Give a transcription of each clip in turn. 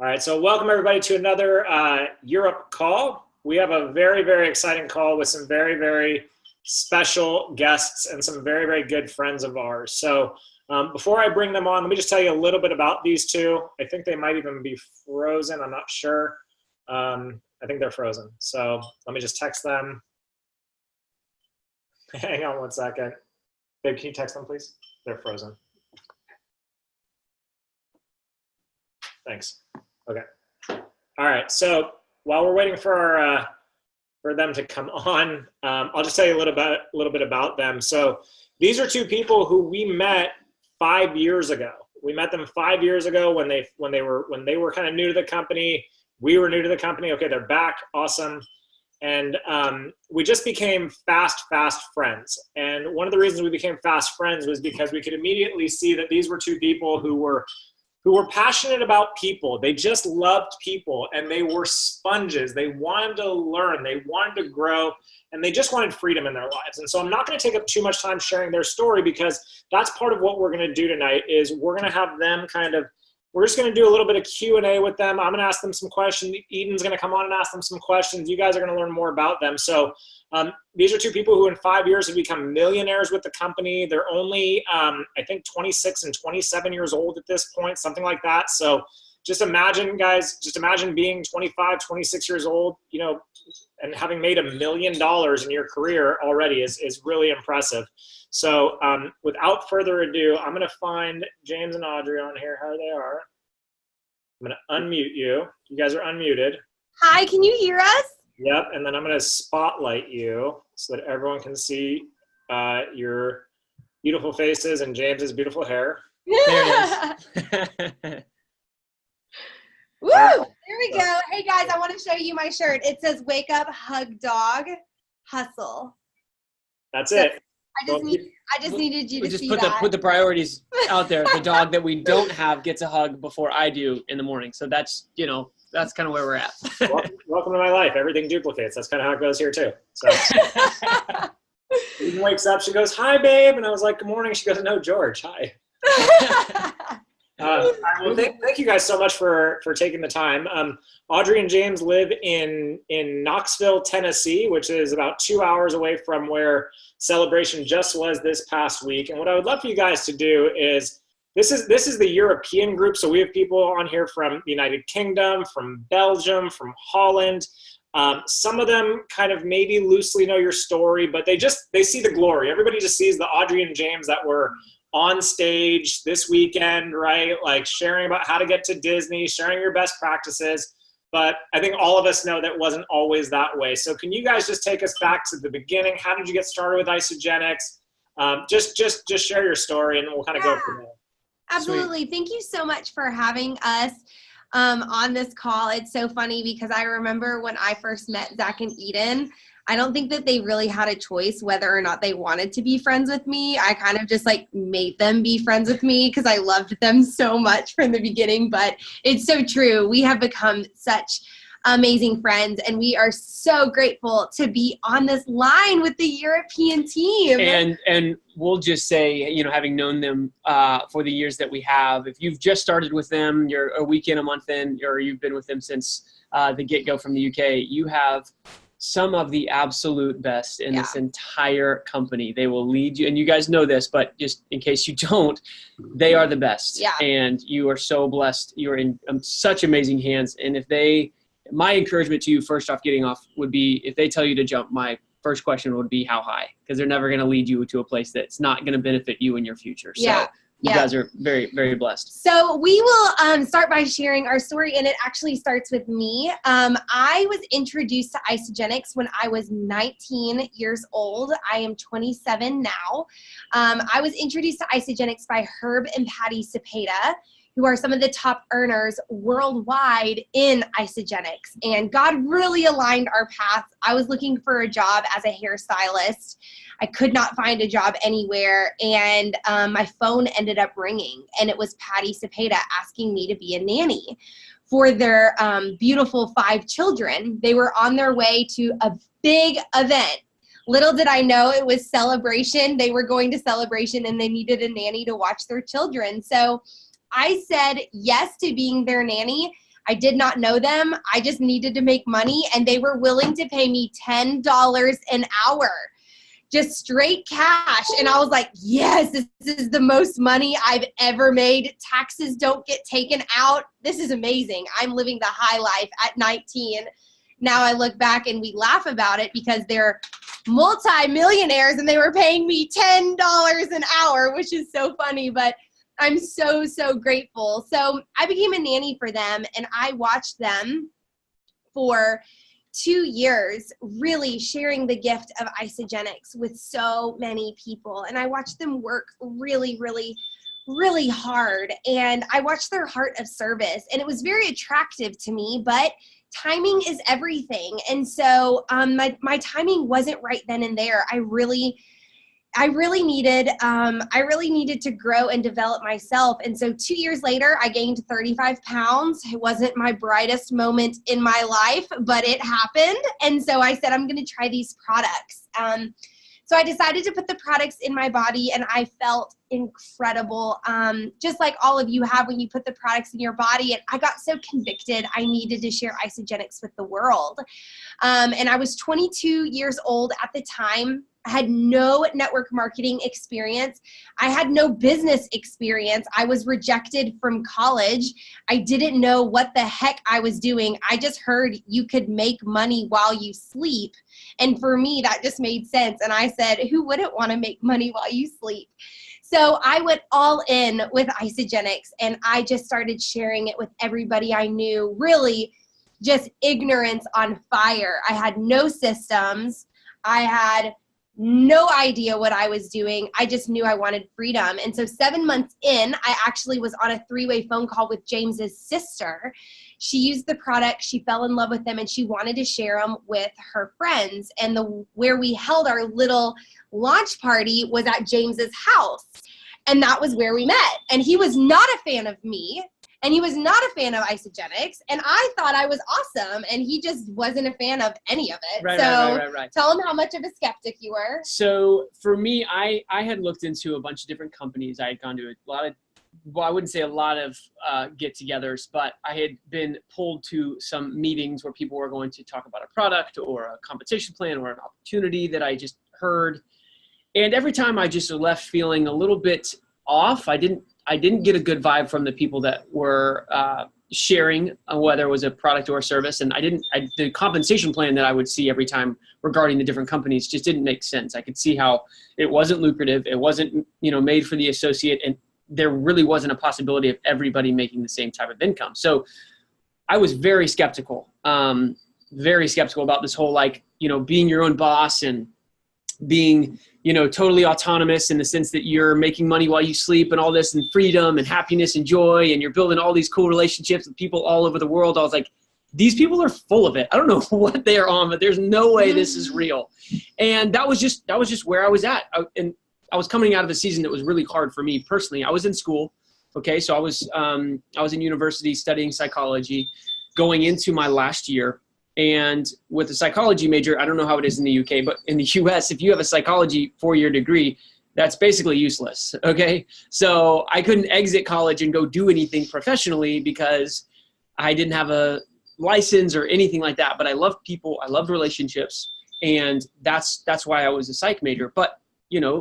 All right, so welcome everybody to another Europe call. We have a very, very exciting call with some very, very special guests and some very, very good friends of ours. So before I bring them on, let me just tell you a little bit about these two. I think they might even be frozen. I'm not sure. I think they're frozen. So let me just text them. Hang on one second. Babe, can you text them, please? They're frozen. Thanks. Okay. All right. So while we're waiting for them to come on, I'll just tell you a little bit about them. So these are two people who we met 5 years ago. We met them 5 years ago when they were kind of new to the company. We were new to the company. Okay, they're back. Awesome. And we just became fast friends. And one of the reasons we became fast friends was because we could immediately see that these were two people who were passionate about people. They just loved people, and they were sponges. They wanted to learn, they wanted to grow, and they just wanted freedom in their lives. And so I'm not going to take up too much time sharing their story, because that's part of what we're going to do tonight. Is we're going to have them we're just going to do a little bit of Q&A with them. I'm going to ask them some questions. Eden's going to come on and ask them some questions. You guys are going to learn more about them. So these are two people who in 5 years have become millionaires with the company. They're only, I think, 26 and 27 years old at this point, something like that. So just imagine, guys, being 25, 26 years old, and having made $1 million in your career already is really impressive. So without further ado, I'm going to find James and Audrey on here. How they are. I'm going to unmute you. You guys are unmuted. Hi, can you hear us? Yep, and then I'm going to spotlight you so that everyone can see your beautiful faces and James's beautiful hair. There it is. Woo! There we go. Hey guys, I want to show you my shirt. It says "Wake Up, Hug Dog, Hustle." That's it. I just needed you to see that. Put the priorities out there. The dog that we don't have gets a hug before I do in the morning. So that's kind of where we're at. Welcome to my life. Everything duplicates. That's kind of how it goes here too. So Eden wakes up. She goes, "Hi, babe," and I was like, "Good morning." She goes, "No, George. Hi." Well, thank you guys so much for taking the time. Audrey and James live in Knoxville, Tennessee, which is about 2 hours away from where Celebration just was this past week. And what I would love for you guys to do is, this is the European group. So we have people on here from the United Kingdom, from Belgium, from Holland. Some of them kind of maybe loosely know your story, but they see the glory. Everybody just sees the Audrey and James that were on stage this weekend, right? Like sharing about how to get to Disney, sharing your best practices. But I think all of us know that wasn't always that way. So can you guys just take us back to the beginning? How did you get started with Isagenix? Just share your story, and we'll kind of go from there. Absolutely. Sweet. Thank you so much for having us on this call. It's so funny because I remember when I first met Zach and Eden, I don't think that they really had a choice whether or not they wanted to be friends with me. I kind of just made them be friends with me because I loved them so much from the beginning. But it's so true. We have become such amazing friends, and we are so grateful to be on this line with the European team. And we'll just say, having known them for the years that we have, if you've just started with them, you're a week in, a month in, or you've been with them since the get-go from the UK, you have some of the absolute best in this entire company. They will lead you, and you guys know this, but just in case you don't, they are the best. Yeah. And you are so blessed. You're in such amazing hands. And my encouragement to you, first off, getting off, would be if they tell you to jump, my first question would be how high, because they're never going to lead you to a place that's not going to benefit you in your future. Yeah. So you guys are very, very blessed. So we will start by sharing our story, and it actually starts with me. I was introduced to Isagenix when I was 19 years old. I am 27 now. I was introduced to Isagenix by Herb and Patty Cepeda, who are some of the top earners worldwide in Isagenix. And God really aligned our paths. I was looking for a job as a hairstylist. I could not find a job anywhere, and my phone ended up ringing, and it was Patty Cepeda asking me to be a nanny for their beautiful 5 children. They were on their way to a big event. Little did I know it was Celebration. They were going to Celebration, and they needed a nanny to watch their children. So I said yes to being their nanny. I did not know them. I just needed to make money, and they were willing to pay me $10 an hour, just straight cash. And I was like, yes, this is the most money I've ever made. Taxes don't get taken out. This is amazing. I'm living the high life at 19. Now I look back and we laugh about it because they're multi-millionaires and they were paying me $10 an hour, which is so funny, but I'm so, so grateful. So I became a nanny for them, and I watched them for 2 years, really sharing the gift of Isagenix with so many people. And I watched them work really, really, really hard. And I watched their heart of service, and it was very attractive to me, but timing is everything. And so my timing wasn't right then and there. I really needed to grow and develop myself. And so 2 years later, I gained 35 pounds. It wasn't my brightest moment in my life, but it happened. And so I said, I'm going to try these products. So I decided to put the products in my body, and I felt incredible, just like all of you have when you put the products in your body. And I got so convicted I needed to share Isagenix with the world. And I was 22 years old at the time. I had no network marketing experience. I had no business experience. I was rejected from college. I didn't know what the heck I was doing. I just heard you could make money while you sleep. And for me, that just made sense. And I said, who wouldn't want to make money while you sleep? So I went all in with Isagenix, and I just started sharing it with everybody I knew, really just ignorance on fire. I had no systems. I had no idea what I was doing. I just knew I wanted freedom. And so 7 months in, I actually was on a 3-way phone call with James's sister. She used the product, she fell in love with them, and she wanted to share them with her friends. And where we held our little launch party was at James's house. And that was where we met. And he was not a fan of me, and he was not a fan of Isagenix, and I thought I was awesome, and he just wasn't a fan of any of it. Right. Tell him how much of a skeptic you were. So for me, I had looked into a bunch of different companies. I had gone to a lot of, well, I wouldn't say a lot of get-togethers, but I had been pulled to some meetings where people were going to talk about a product or a competition plan or an opportunity that I just heard. And every time I just left feeling a little bit off. I didn't get a good vibe from the people that were sharing whether it was a product or a service. And the compensation plan that I would see every time regarding the different companies just didn't make sense. I could see how it wasn't lucrative. It wasn't, made for the associate, and there really wasn't a possibility of everybody making the same type of income. So I was very skeptical about this whole, being your own boss and being, totally autonomous in the sense that you're making money while you sleep and all this, and freedom and happiness and joy, and you're building all these cool relationships with people all over the world. I was like, these people are full of it. I don't know what they are on, but there's no way this is real. And that was just where I was at. And I was coming out of a season that was really hard for me personally. I was in school. Okay. So I was in university studying psychology, going into my last year. And with a psychology major, I don't know how it is in the UK, but in the US, if you have a psychology 4-year degree, that's basically useless, okay? So I couldn't exit college and go do anything professionally because I didn't have a license or anything like that. But I loved people, I loved relationships, and that's why I was a psych major. But,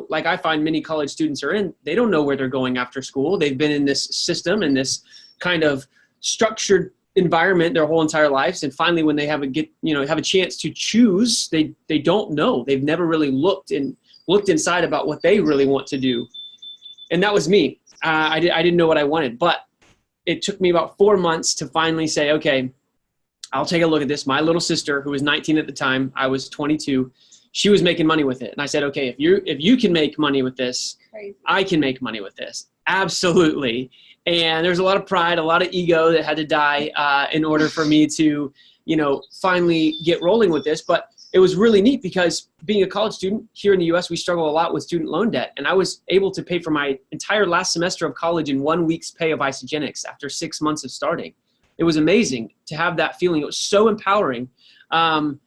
like I find many college students are in, they don't know where they're going after school. They've been in this system and this kind of structured environment their whole entire lives, and finally when they have a chance to choose, they don't know. They've never really looked inside about what they really want to do. And that was me. I didn't know what I wanted, but it took me about 4 months to finally say, okay, I'll take a look at this. My little sister, who was 19 at the time, I was 22, she was making money with it. And I said, okay, if you can make money with this, crazy, I can make money with this. Absolutely. And there's a lot of pride, a lot of ego that had to die in order for me to, finally get rolling with this. But it was really neat because being a college student here in the US, we struggle a lot with student loan debt. And I was able to pay for my entire last semester of college in 1 week's pay of Isagenix after 6 months of starting. It was amazing to have that feeling. It was so empowering. And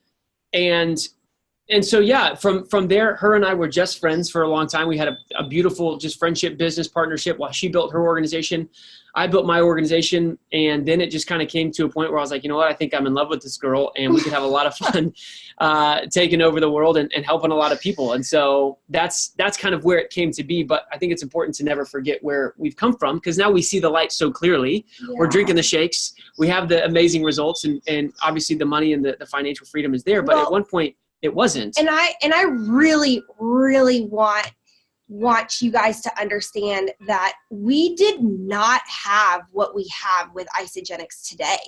And so, yeah, from there, her and I were just friends for a long time. We had a beautiful just friendship, business partnership. While she built her organization, I built my organization. And then it just kind of came to a point where I was like, you know what, I think I'm in love with this girl, and we could have a lot of fun taking over the world and helping a lot of people. And so that's kind of where it came to be. But I think it's important to never forget where we've come from, because now we see the light so clearly. Yeah. We're drinking the shakes. We have the amazing results, and obviously the money and the financial freedom is there. But at one point, it wasn't. And I really, really want you guys to understand that we did not have what we have with Isagenix today.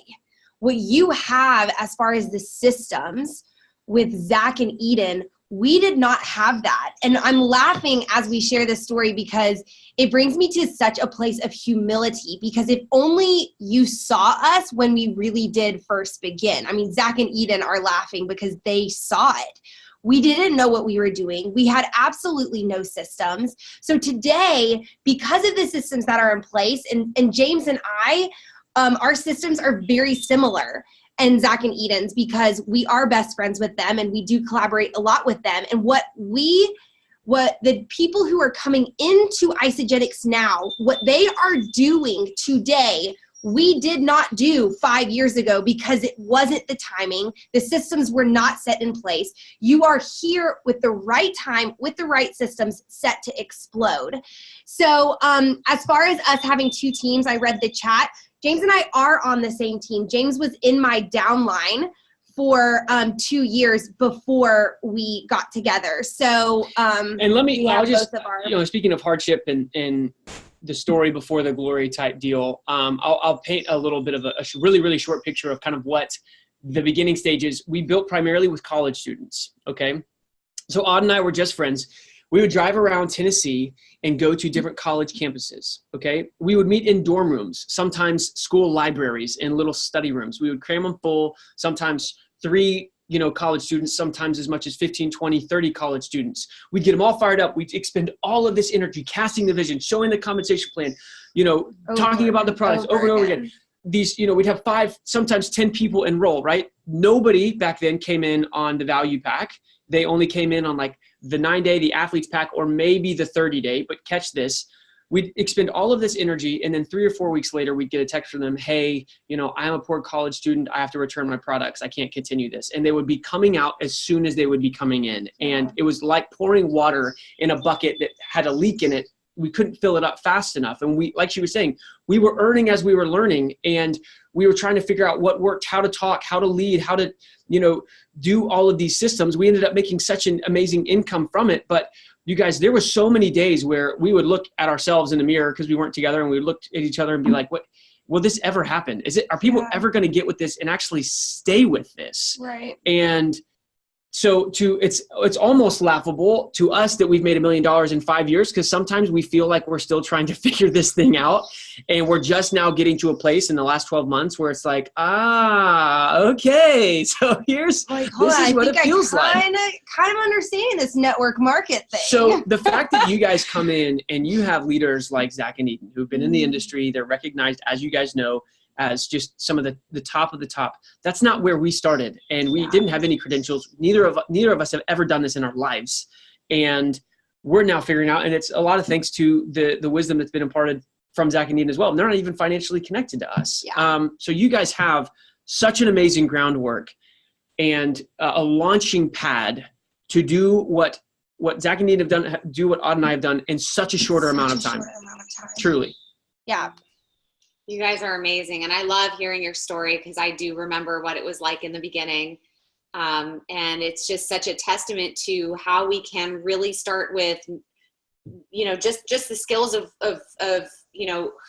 What you have as far as the systems with Zach and Eden, we did not have that. And I'm laughing as we share this story because it brings me to such a place of humility, because if only you saw us when we really did first begin. I mean, Zach and Eden are laughing because they saw it. We didn't know what we were doing. We had absolutely no systems. So today, because of the systems that are in place, and James and I, our systems are very similar. And Zach and Eden's, because we are best friends with them and we do collaborate a lot with them. And what the people who are coming into Isagenix now, what they are doing today, we did not do 5 years ago because it wasn't the timing. The systems were not set in place. You are here with the right time, with the right systems set to explode. So as far as us having two teams, I read the chat. James and I are on the same team. James was in my downline for 2 years before we got together. So and let me, I'll just, speaking of hardship and the story before the glory type deal, I'll paint a little bit of a really, really short picture of kind of what the beginning stages. We built primarily with college students, okay? So Aud and I were just friends. We would drive around Tennessee and go to different college campuses, okay? We would meet in dorm rooms, sometimes school libraries and little study rooms. We would cram them full, sometimes 3 college students, sometimes as much as 15, 20, 30 college students. We'd get them all fired up. We'd expend all of this energy, casting the vision, showing the compensation plan, talking about the products over and over again. These, we'd have 5, sometimes 10 people enroll, right? Nobody back then came in on the value pack. They only came in on like the 9-day, the athletes pack, or maybe the 30-day, but catch this. We'd expend all of this energy, and then 3 or 4 weeks later, we'd get a text from them, hey, I'm a poor college student. I have to return my products. I can't continue this. And they would be coming out as soon as they would be coming in. And it was like pouring water in a bucket that had a leak in it. We couldn't fill it up fast enough. And we, like she was saying, we were earning as we were learning, and we were trying to figure out what worked, how to talk, how to lead, how to, do all of these systems. We ended up making such an amazing income from it. But you guys, there were so many days where we would look at ourselves in the mirror because we weren't together, and we would look at each other and be like, what, will this ever happen? Are people ever going to get with this and actually stay with this? Right. And so it's almost laughable to us that we've made $1 million in 5 years, because sometimes we feel like we're still trying to figure this thing out, and we're just now getting to a place in the last 12 months where it's like, okay, so this is what it feels like. Kind of understanding this network market thing. So the fact that you guys come in and you have leaders like Zach and Eden who've been in the industry, they're recognized, as you guys know, as just some of the top of the top. That's not where we started, and we didn't have any credentials. Neither of us have ever done this in our lives, and we're now figuring out. And it's a lot of thanks to the wisdom that's been imparted from Zach and Eden as well. And they're not even financially connected to us. So you guys have such an amazing groundwork and a launching pad to do what Zach and Eden have done, do what Aud and I have done in such a shorter amount of time. Truly. Yeah. You guys are amazing. And I love hearing your story, because I do remember what it was like in the beginning. And it's just such a testament to how we can really start with, just the skills of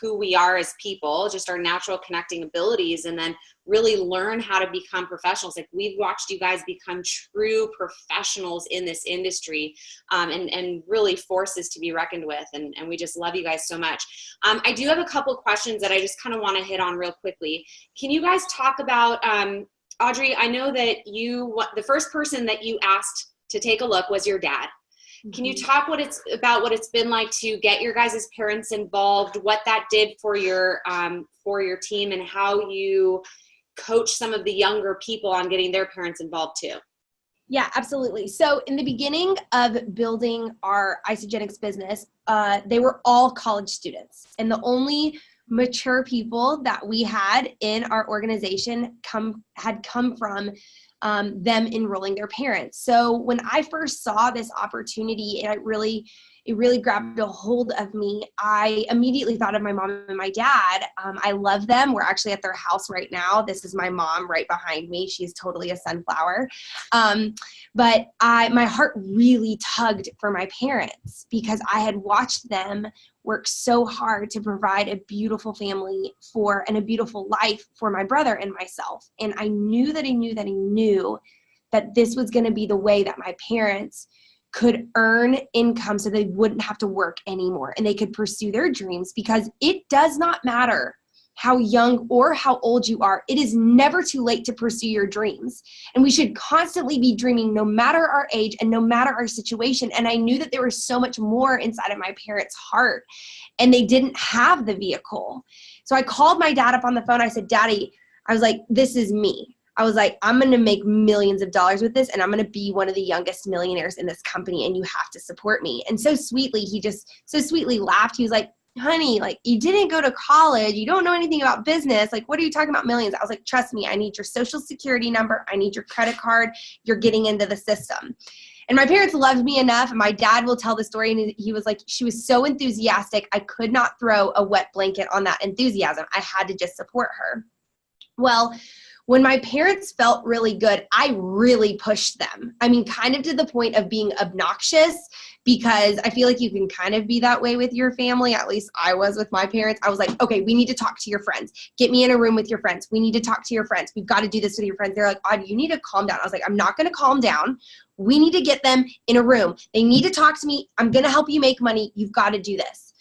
who we are as people, just our natural connecting abilities, and then really learn how to become professionals. Like, we've watched you guys become true professionals in this industry, and really forces to be reckoned with. And we just love you guys so much. I do have a couple questions that I just kind of want to hit on real quickly. Can you guys talk about, Audrye, I know that the first person that you asked to take a look was your dad. Can you talk about what it's been like to get your guys' parents involved, what that did for your team, and how you coach some of the younger people on getting their parents involved too? Yeah, absolutely. So in the beginning of building our Isogenics business, they were all college students. And the only mature people that we had in our organization had come from them enrolling their parents. So when I first saw this opportunity, it really grabbed a hold of me. I immediately thought of my mom and my dad. I love them. We're actually at their house right now. This is my mom right behind me. She's totally a sunflower. But my heart really tugged for my parents because I had watched them work so hard to provide a beautiful family and a beautiful life for my brother and myself. And I knew that this was going to be the way that my parents could earn income so they wouldn't have to work anymore and they could pursue their dreams, because it does not matter how young or how old you are. It is never too late to pursue your dreams. And we should constantly be dreaming no matter our age and no matter our situation. And I knew that there was so much more inside of my parents' heart, and they didn't have the vehicle. So I called my dad up on the phone. I said, Daddy, I was like, this is me. I was like, I'm going to make millions of dollars with this, and I'm going to be one of the youngest millionaires in this company, and you have to support me. And so sweetly, he just so sweetly laughed. He was like, honey, like, you didn't go to college. You don't know anything about business. Like, what are you talking about millions? I was like, trust me, I need your social security number. I need your credit card. You're getting into the system. And my parents loved me enough. And my dad will tell the story. And he was like, she was so enthusiastic. I could not throw a wet blanket on that enthusiasm. I had to just support her. Well, when my parents felt really good, I really pushed them. I mean, kind of to the point of being obnoxious, because I feel like you can kind of be that way with your family. At least I was with my parents. I was like, okay, we need to talk to your friends. Get me in a room with your friends. We need to talk to your friends. We've got to do this with your friends. They're like, Audrey, you need to calm down. I was like, I'm not going to calm down. We need to get them in a room. They need to talk to me. I'm going to help you make money. You've got to do this.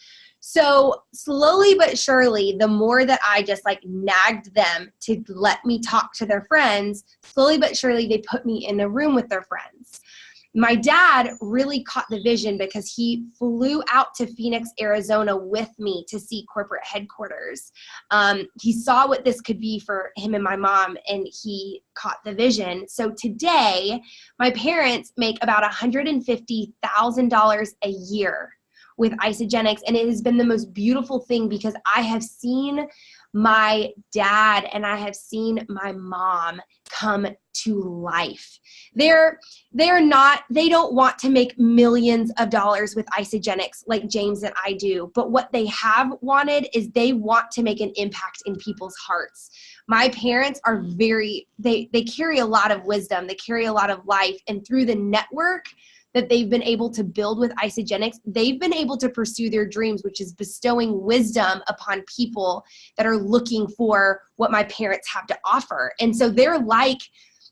So slowly but surely, the more that I just like nagged them to let me talk to their friends, slowly but surely they put me in a room with their friends. My dad really caught the vision because he flew out to Phoenix, Arizona with me to see corporate headquarters. He saw what this could be for him and my mom, and he caught the vision. So today, my parents make about $150,000 a year with Isogenics, and it has been the most beautiful thing because I have seen my dad and I have seen my mom come to life. They don't want to make millions of dollars with Isogenics like James and I do, but what they have wanted is they want to make an impact in people's hearts. My parents are they carry a lot of wisdom, they carry a lot of life, and through the network that they've been able to build with Isogenics, they've been able to pursue their dreams, which is bestowing wisdom upon people that are looking for what my parents have to offer. And so they're like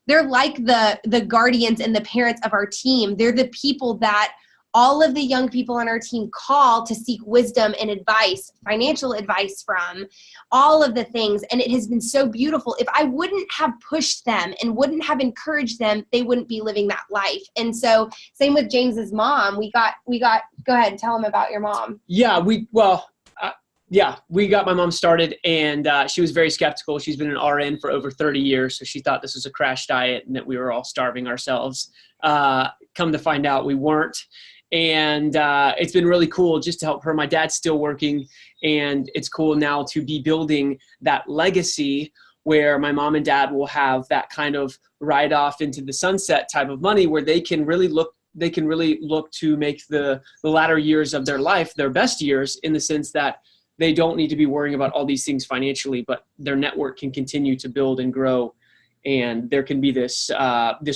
the guardians and the parents of our team. They're the people that all of the young people on our team call to seek wisdom and advice, financial advice from, all of the things. And it has been so beautiful. If I wouldn't have pushed them and wouldn't have encouraged them, they wouldn't be living that life. And so same with James's mom. We got, go ahead, tell him about your mom. Yeah, we got my mom started, and she was very skeptical. She's been an RN for over 30 years, so she thought this was a crash diet and that we were all starving ourselves. Come to find out we weren't. And it's been really cool just to help her. My dad's still working, and it's cool now to be building that legacy where my mom and dad will have that kind of ride off into the sunset type of money where they can really look to make the latter years of their life their best years, in the sense that they don't need to be worrying about all these things financially, but their network can continue to build and grow. And there can be this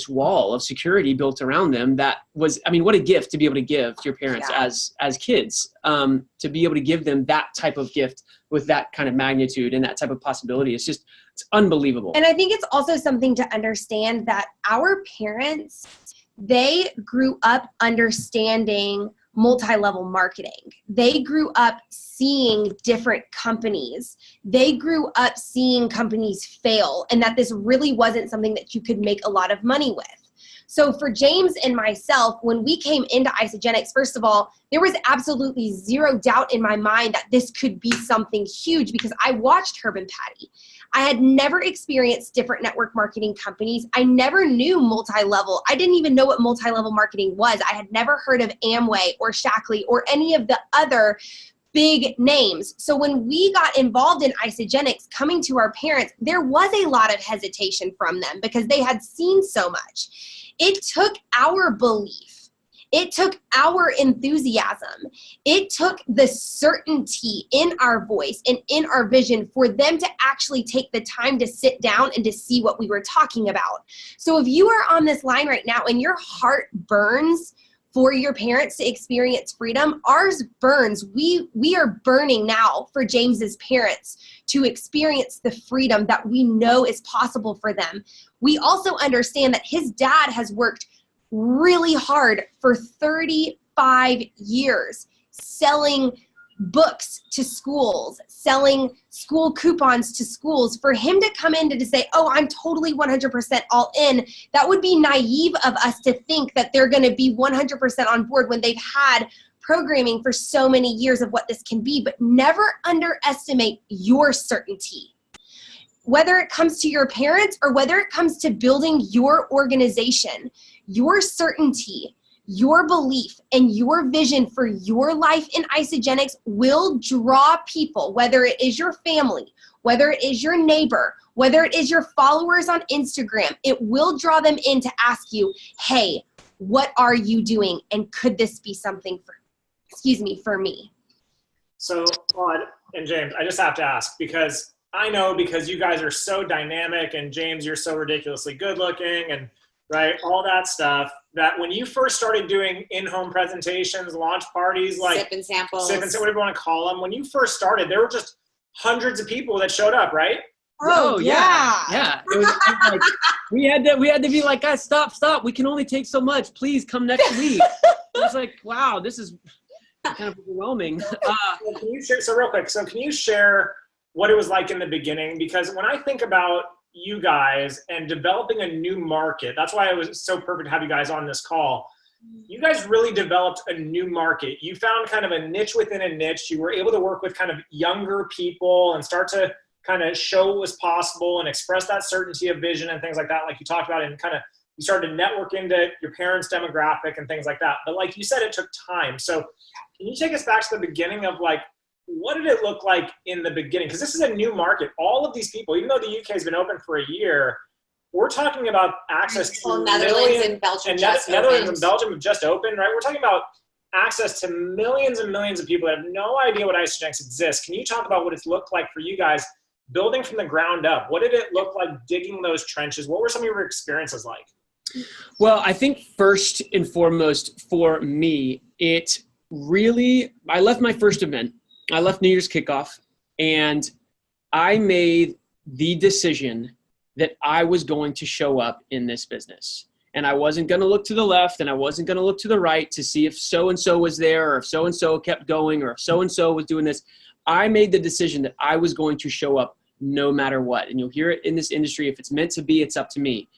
wall of security built around them. That was, I mean, what a gift to be able to give to your parents as kids, to be able to give them that type of gift with that kind of magnitude and that type of possibility. It's unbelievable. And I think it's also something to understand that our parents, they grew up understanding multi-level marketing. They grew up seeing different companies. They grew up seeing companies fail, and that this really wasn't something that you could make a lot of money with. So for James and myself, when we came into Isagenix, first of all, there was absolutely zero doubt in my mind that this could be something huge because I watched Herb and Patty. I had never experienced different network marketing companies. I never knew multi-level. I didn't even know what multi-level marketing was. I had never heard of Amway or Shackley or any of the other big names. So when we got involved in Isagenix, coming to our parents, there was a lot of hesitation from them because they had seen so much. It took our belief. It took our enthusiasm. It took the certainty in our voice and in our vision for them to actually take the time to sit down and to see what we were talking about. So if you are on this line right now and your heart burns for your parents to experience freedom, ours burns. We are burning now for James's parents to experience the freedom that we know is possible for them. We also understand that his dad has worked really hard for 35 years selling books to schools, selling school coupons to schools. For him to come in to say, oh, I'm totally 100% all in, that would be naive of us to think that they're going to be 100% on board when they've had programming for so many years of what this can be. But never underestimate your certainty. Whether it comes to your parents or whether it comes to building your organization, your certainty, your belief, and your vision for your life in Isagenix will draw people, whether it is your family, whether it is your neighbor, whether it is your followers on Instagram. It will draw them in to ask you, hey, what are you doing? And could this be something for me? So, Claude and James, I just have to ask because I know because you guys are so dynamic and James, you're so ridiculously good looking and right, all that stuff, that when you first started doing in-home presentations, launch parties, like sip and samples, whatever you want to call them, when you first started, there were just hundreds of people that showed up, right? Oh yeah. It was like, we had to be like, guys, stop. We can only take so much. Please come next week. It was like, wow, this is kind of overwhelming. Can you share, so real quick, can you share what it was like in the beginning? Because when I think about you guys and developing a new market, that's why it was so perfect to have you guys on this call. You guys really developed a new market. You found kind of a niche within a niche. You were able to work with kind of younger people and start to kind of show what was possible and express that certainty of vision and things like that, like you talked about, and kind of you started to network into your parents' demographic and things like that. But like you said, it took time. So can you take us back to the beginning of like, what did it look like in the beginning? Because this is a new market. All of these people, even though the UK has been open for a year, we're talking about access to Netherlands and Belgium. Netherlands and Belgium have just opened, right? We're talking about access to millions and millions of people that have no idea what Isagenix exists. Can you talk about what it's looked like for you guys building from the ground up? What did it look like digging those trenches? What were some of your experiences like? Well, I think first and foremost for me, I left my first event. I left New Year's kickoff and I made the decision that I was going to show up in this business. And I wasn't going to look to the left and I wasn't going to look to the right to see if so-and-so was there or if so-and-so kept going or if so-and-so was doing this. I made the decision that I was going to show up no matter what. And you'll hear it in this industry. If it's meant to be, it's up to me.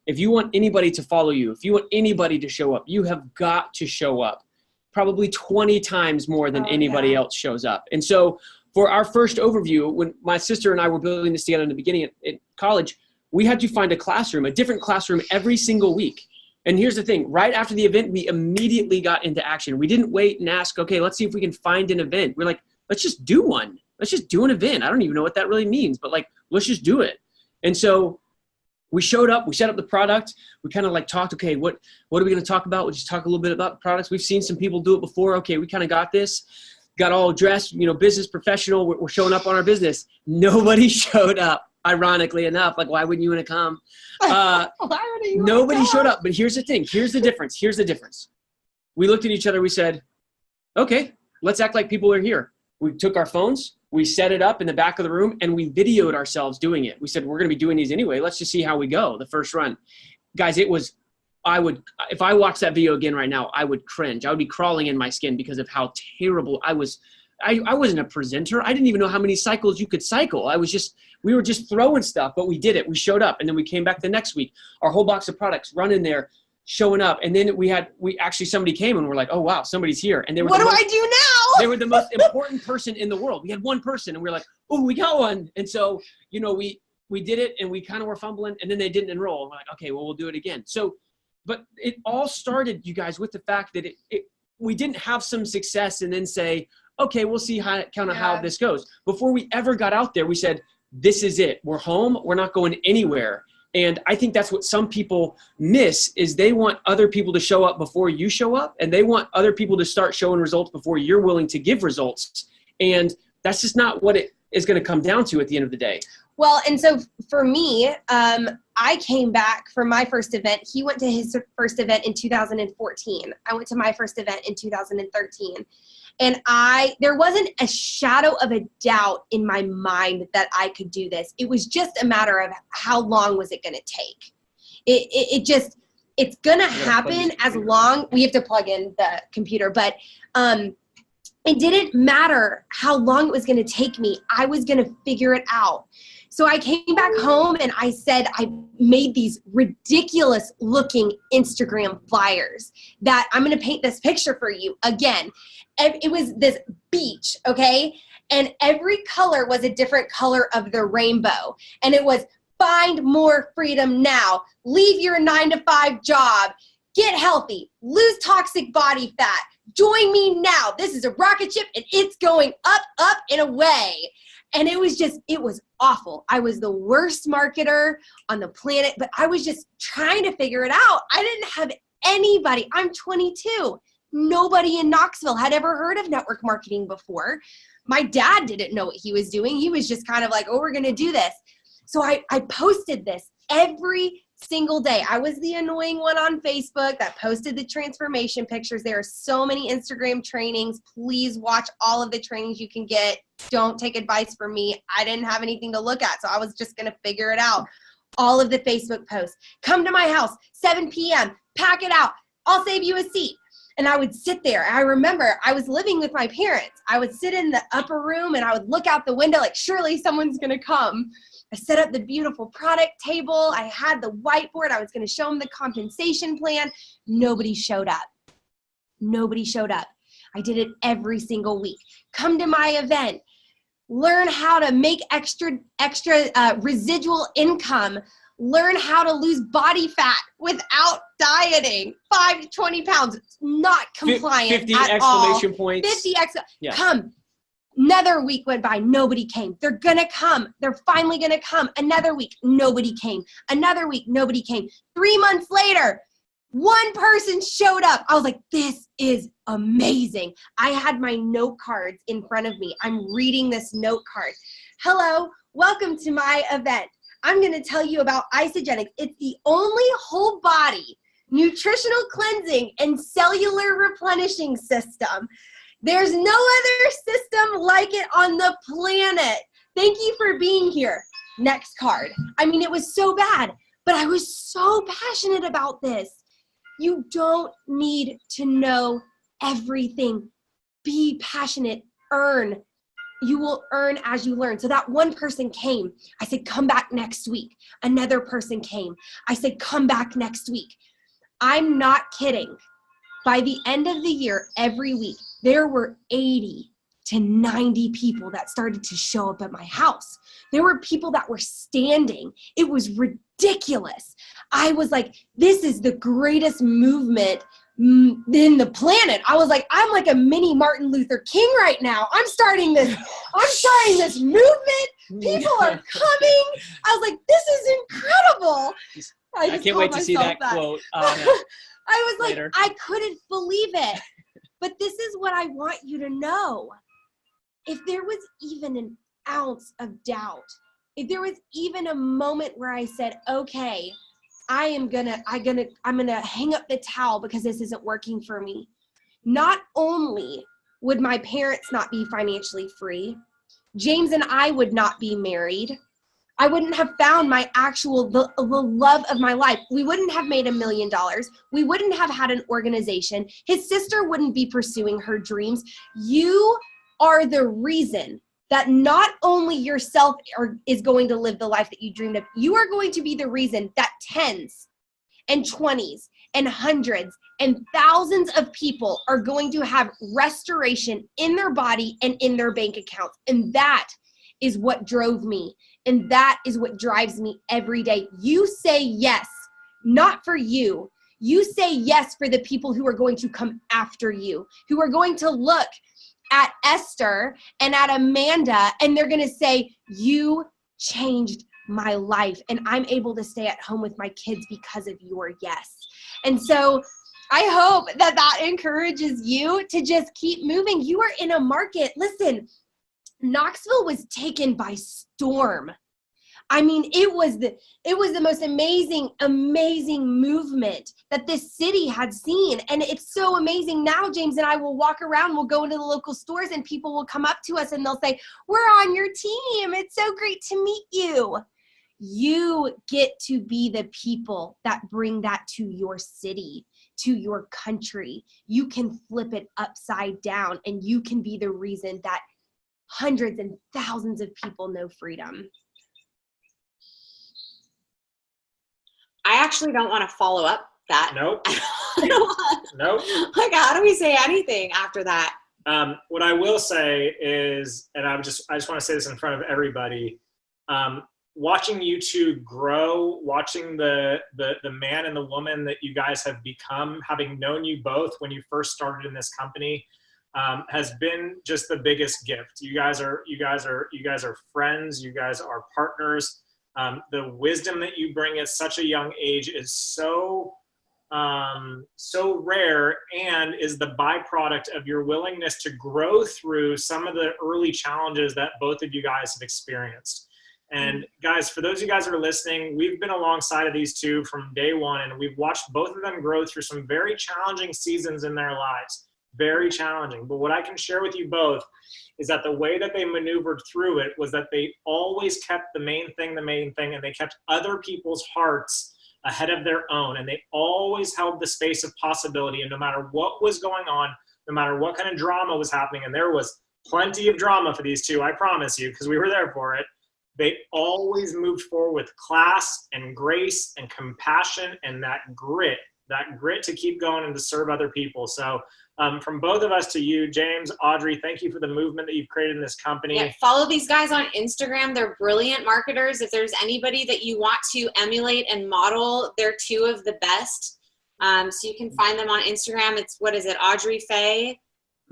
If you want anybody to follow you, if you want anybody to show up, you have got to show up. Probably 20 times more than anybody else shows up. And so for our first overview, when my sister and I were building this together in the beginning at college, we had to find a different classroom every single week. And here's the thing, right after the event, we immediately got into action. We didn't wait and ask, okay, let's see if we can find an event. We're like, let's just do one. Let's just do an event. I don't even know what that really means, but like, let's just do it. And so we showed up, we set up the product. We kind of like talked, okay, what are we going to talk about? We'll just talk a little bit about the products. We've seen some people do it before. Okay, we kind of got this, got all dressed, business professional. We're showing up on our business. Nobody showed up, ironically enough. Like, why wouldn't you want to come? Nobody showed up. But here's the thing. Here's the difference. We looked at each other. We said, okay, let's act like people are here. We took our phones. We set it up in the back of the room and we videoed ourselves doing it. We said, we're going to be doing these anyway. Let's just see how we go the first run. Guys, if I watched that video again right now, I would cringe. I would be crawling in my skin because of how terrible I was. I wasn't a presenter. I didn't even know how many cycles you could cycle. We were just throwing stuff, but we did it. We showed up and then we came back the next week. Our whole box of products run in there, showing up. And then somebody came and we're like, oh wow, somebody's here. And they were what do I do now? They were the most important person in the world. We had one person and we were like, oh, we got one. And so, we did it and we kind of were fumbling and then they didn't enroll. And we're like, okay, well, we'll do it again. So, but it all started, you guys, with the fact that we didn't have some success and then say, okay, we'll see how this goes. Before we ever got out there, we said, this is it. We're home. We're not going anywhere. And I think that's what some people miss is they want other people to show up before you show up, and they want other people to start showing results before you're willing to give results. And that's just not what it is going to come down to at the end of the day. Well, and so for me, I came back for my first event. He went to his first event in 2014. I went to my first event in 2013. And there wasn't a shadow of a doubt in my mind that I could do this. It was just a matter of how long was it going to take. It's going to happen as long, we have to plug in the computer, but it didn't matter how long it was going to take me. I was going to figure it out. So I came back home and I said, I made these ridiculous looking Instagram flyers that I'm going to paint this picture for you again. It was this beach, okay? And every color was a different color of the rainbow. And it was find more freedom now, leave your 9-to-5 job, get healthy, lose toxic body fat, join me now. This is a rocket ship and it's going up, up and away. And it was awful. I was the worst marketer on the planet, but I was just trying to figure it out. I didn't have anybody. I'm 22. Nobody in Knoxville had ever heard of network marketing before. My dad didn't know what he was doing. He was just kind of like, oh, we're going to do this. So I posted this every single day. I was the annoying one on Facebook that posted the transformation pictures. There are so many Instagram trainings. Please watch all of the trainings you can get. Don't take advice from me. I didn't have anything to look at, so I was just going to figure it out. All of the Facebook posts. Come to my house, 7 p.m., pack it out. I'll save you a seat. And I would sit there. I remember I was living with my parents. I would sit in the upper room and I would look out the window like, surely someone's going to come. I set up the beautiful product table. I had the whiteboard. I was going to show them the compensation plan. Nobody showed up. Nobody showed up. I did it every single week. Come to my event. Learn how to make extra residual income. Learn how to lose body fat without dieting. 5 to 20 pounds. Not compliant 50 at all. 50 exclamation points. 50 Yeah. Come. Another week went by. Nobody came. They're going to come. They're finally going to come. Another week. Nobody came. Another week. Nobody came. 3 months later, one person showed up. I was like, this is amazing. I had my note cards in front of me. I'm reading this note card. Hello. Welcome to my event. I'm going to tell you about Isogenics. It's the only whole body nutritional cleansing and cellular replenishing system. There's no other system like it on the planet. Thank you for being here. Next card. I mean, it was so bad, but I was so passionate about this. You don't need to know everything. Be passionate. Earn. You will earn as you learn. So that one person came. I said, come back next week. Another person came. I said, come back next week. I'm not kidding. By the end of the year, every week, there were 80 to 90 people that started to show up at my house. There were people that were standing. It was ridiculous. I was like, this is the greatest movement in the planet. I was like, I'm like a mini Martin Luther King right now. I'm starting this movement. People are coming. I was like, this is incredible. I can't wait to see that quote. I was like, later. I couldn't believe it. But this is what I want you to know. If there was even an ounce of doubt, if there was even a moment where I said, okay, I'm gonna hang up the towel because this isn't working for me. Not only would my parents not be financially free, James and I would not be married. I wouldn't have found my the love of my life. We wouldn't have made $1 million. We wouldn't have had an organization. His sister wouldn't be pursuing her dreams. You are the reason that not only yourself is going to live the life that you dreamed of, you are going to be the reason that tens and 20s and hundreds and thousands of people are going to have restoration in their body and in their bank accounts. And that is what drove me. And that is what drives me every day. You say yes, not for you. You say yes for the people who are going to come after you, who are going to look at Esther and at Amanda, and they're going to say, you changed my life, and I'm able to stay at home with my kids because of your yes. And so I hope that that encourages you to just keep moving. You are in a market. Listen, Knoxville was taken by storm. I mean, it was the most amazing movement that this city had seen. And it's so amazing now. James and I will walk around, we'll go into the local stores, and people will come up to us and they'll say, we're on your team. It's so great to meet you. You get to be the people that bring that to your city, to your country. You can flip it upside down, and you can be the reason that hundreds and thousands of people know freedom. I actually don't want to follow up that. Nope. Nope. Like, how do we say anything after that? What I will say is, and I just want to say this in front of everybody, watching you two grow, watching the man and the woman that you guys have become, having known you both when you first started in this company, has been just the biggest gift. You guys are friends. You guys are partners. The wisdom that you bring at such a young age is so rare, and is the byproduct of your willingness to grow through some of the early challenges that both of you guys have experienced. And guys, for those of you guys that are listening, we've been alongside of these two from day one, and we've watched both of them grow through some very challenging seasons in their lives. Very challenging. But what I can share with you both is that the way that they maneuvered through it was that they always kept the main thing, and they kept other people's hearts ahead of their own. And they always held the space of possibility. And no matter what was going on, no matter what kind of drama was happening, and there was plenty of drama for these two, I promise you, because we were there for it, they always moved forward with class and grace and compassion and that grit to keep going and to serve other people. So from both of us to you, James, Audrey, thank you for the movement that you've created in this company. Yeah, follow these guys on Instagram. They're brilliant marketers. If there's anybody that you want to emulate and model, they're two of the best. So you can find them on Instagram. It's, what is it, Audrey Faye?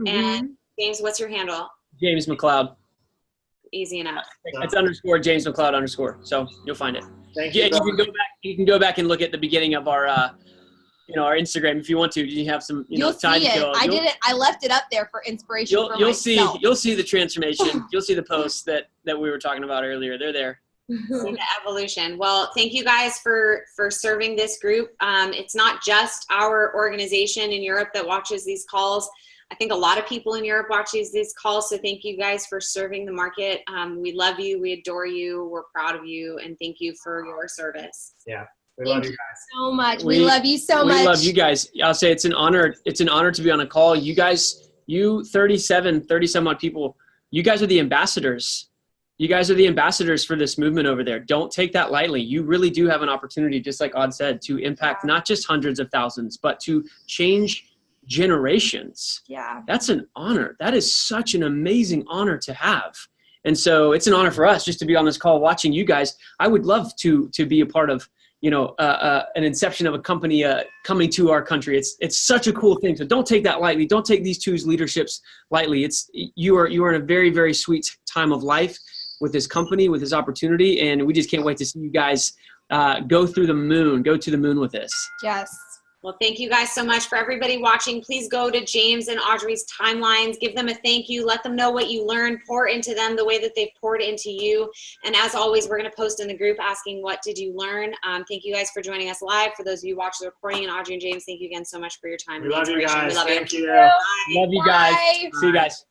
And James, what's your handle? James McLeod. Easy enough. It's _ James McLeod _. So you'll find it. Thank you. Yeah, you can go back and look at the beginning of our our Instagram if you want to. You have some You'll time see to kill. I left it up there for inspiration. You'll see the transformation. You'll see the posts that we were talking about earlier. They're there. The evolution. Well, thank you guys for serving this group. It's not just our organization in Europe that watches these calls. I think a lot of people in Europe watches these calls. So thank you guys for serving the market. We love you. We adore you. We're proud of you. And thank you for your service. Yeah. We love you guys so much. We love you so much. We love you guys. I'll say it's an honor. It's an honor to be on a call. You guys, 30 some odd people, you guys are the ambassadors. You guys are the ambassadors for this movement over there. Don't take that lightly. You really do have an opportunity, just like Aud said, to impact not just hundreds of thousands, but to change generations. Yeah. That's an honor. That is such an amazing honor to have. And so it's an honor for us just to be on this call watching you guys. I would love to be a part of an inception of a company coming to our country. It's such a cool thing. So don't take that lightly. Don't take these two's leaderships lightly. You are in a very, very sweet time of life with this company, with this opportunity, and we just can't wait to see you guys go to the moon with this. Yes. Well, thank you guys so much. For everybody watching, please go to James and Audrey's timelines. Give them a thank you. Let them know what you learned. Pour into them the way that they've poured into you. And as always, we're going to post in the group asking, what did you learn? Thank you guys for joining us live. For those of you watching the recording, and Audrey and James, thank you again so much for your time. We love you guys. We love Thank you. Love you guys. Bye. See you guys.